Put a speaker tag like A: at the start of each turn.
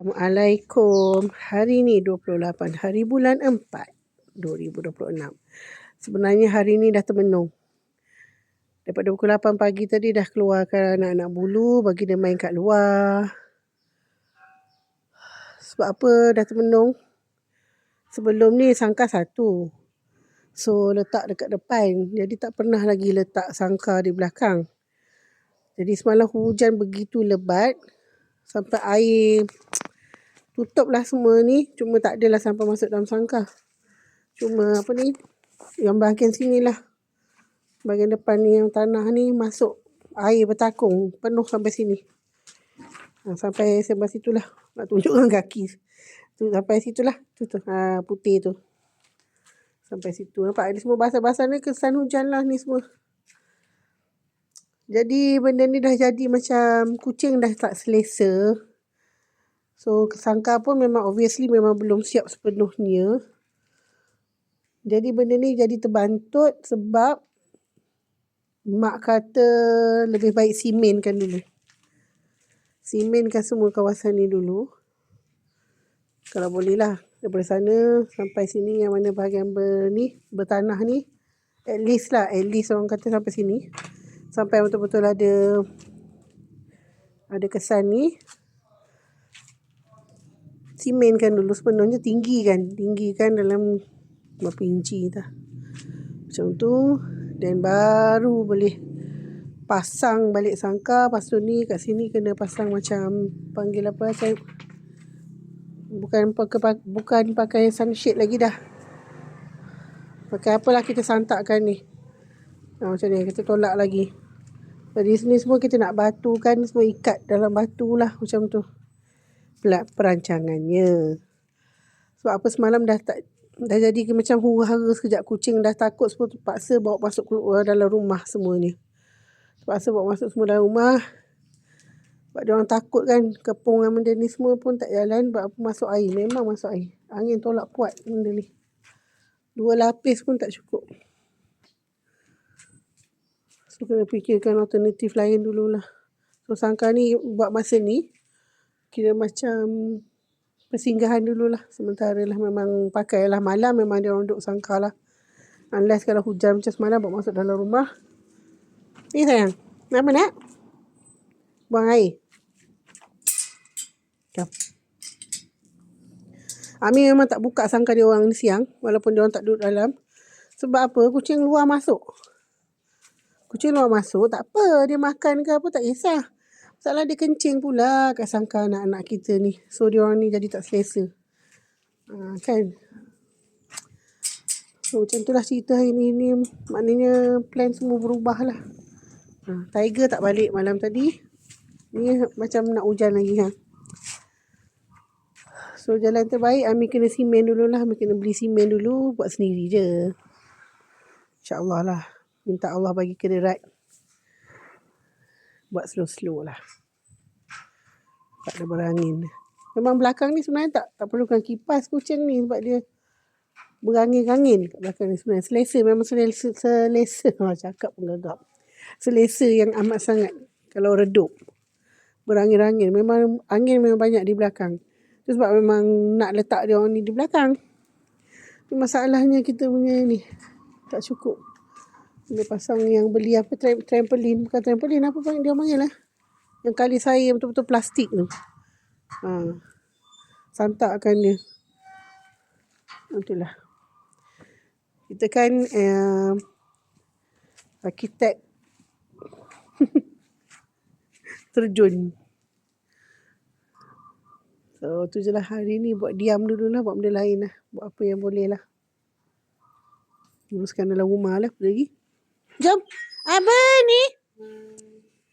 A: Assalamualaikum. Hari ni 28 hari bulan 4, 2026. Sebenarnya hari ni dah termenung. Daripada pukul 8 pagi tadi dah keluarkan anak-anak bulu bagi dia main kat luar. Sebab apa dah termenung? Sebelum ni sangkar satu. So letak dekat depan. Jadi tak pernah lagi letak sangkar di belakang. Jadi semalam hujan begitu lebat sampai air tutup lah semua ni. Cuma tak adalah sampai masuk dalam sangkar. Cuma apa ni, yang bahagian sini lah. Bahagian depan ni yang tanah ni masuk air bertakung. Penuh sampai sini. Sampai situ lah. Nak tunjuk dengan kaki. Sampai situ lah. Putih tu. Sampai situ. Nampak ni semua basah-basah ni kesan hujan lah ni semua. Jadi benda ni dah jadi macam kucing dah tak selesa. So sangkar pun memang obviously memang belum siap sepenuhnya. Jadi benda ni jadi terbantut sebab mak kata lebih baik simenkan dulu. Simenkan semua kawasan ni dulu. Kalau boleh lah. Daripada sana sampai sini yang mana bahagian bertanah ni. At least orang kata sampai sini. Sampai betul-betul ada kesan ni. Simenkan dulu sepenuhnya, tinggikan dalam berapa inci dah. Macam tu. Dan baru boleh pasang balik sangkar. Lepas tu ni kat sini kena pasang macam panggil apa, bukan pakai sunshade lagi dah. Pakai apalah kita santakkan ni. Macam ni kita tolak lagi. Dari sini semua kita nak batukan, semua ikat dalam batu lah macam tu. Perancangannya. Sebab apa semalam dah jadi macam huru-hara sekejap. Kucing dah takut semua, terpaksa bawa masuk keluar dalam rumah semuanya. Terpaksa bawa masuk semua dalam rumah. Sebab dia orang takut kan, kepung dan benda ni semua pun tak jalan. Sebab apa masuk air, memang masuk air. Angin tolak kuat benda ni. 2 lapis pun tak cukup. So kena fikirkan alternatif lain dululah. So sangkar ni buat masa ni kira macam persinggahan dululah. Sementara lah memang pakailah malam memang dia orang duduk sangkar lah. Unless kalau hujan macam semalam bawa masuk dalam rumah. Ni sayang, apa nak? Buang air. Come. Ami memang tak buka sangkar dia orang siang. Walaupun dia orang tak duduk dalam. Sebab apa? Kucing luar masuk. Kucing luar masuk, tak apa. Dia makan ke apa, tak kisah. Masalah dia kencing pula kat sangkar anak-anak kita ni. So, dia orang ni jadi tak selesa. Kan? So, macam tu lah cerita hari ni. Maknanya plan semua berubah lah. Tiger tak balik malam tadi. Ni macam nak hujan lagi. So, jalan terbaik Ami kena simen dulu lah. Ami kena beli simen dulu. Buat sendiri je. InsyaAllah lah. Minta Allah bagi kederat. Buat slow-slow lah. Tak ada berangin. Memang belakang ni sebenarnya tak perlukan kipas kucing ni. Sebab dia berangin-angin kat belakang ni sebenarnya. Selesa. Memang selesa. Cakap pun gagap. Selesa yang amat sangat. Kalau redup. Berangin-angin. Memang angin memang banyak di belakang. Itu sebab memang nak letak dia orang ni di belakang. Masalahnya kita punya ni. Tak cukup. Dia pasang yang beli apa, trampolin. Bukan trampolin, apa pun dia panggil lah. Yang kali saya betul-betul plastik tu. Santakkan dia. Itulah. Kita kan arkitek terjun. So, tu je lah hari ni. Buat diam dulu lah. Buat benda lain lah. Buat apa yang boleh lah. Uruskan dalam rumah lah. Lagi. Jom. Apa ni?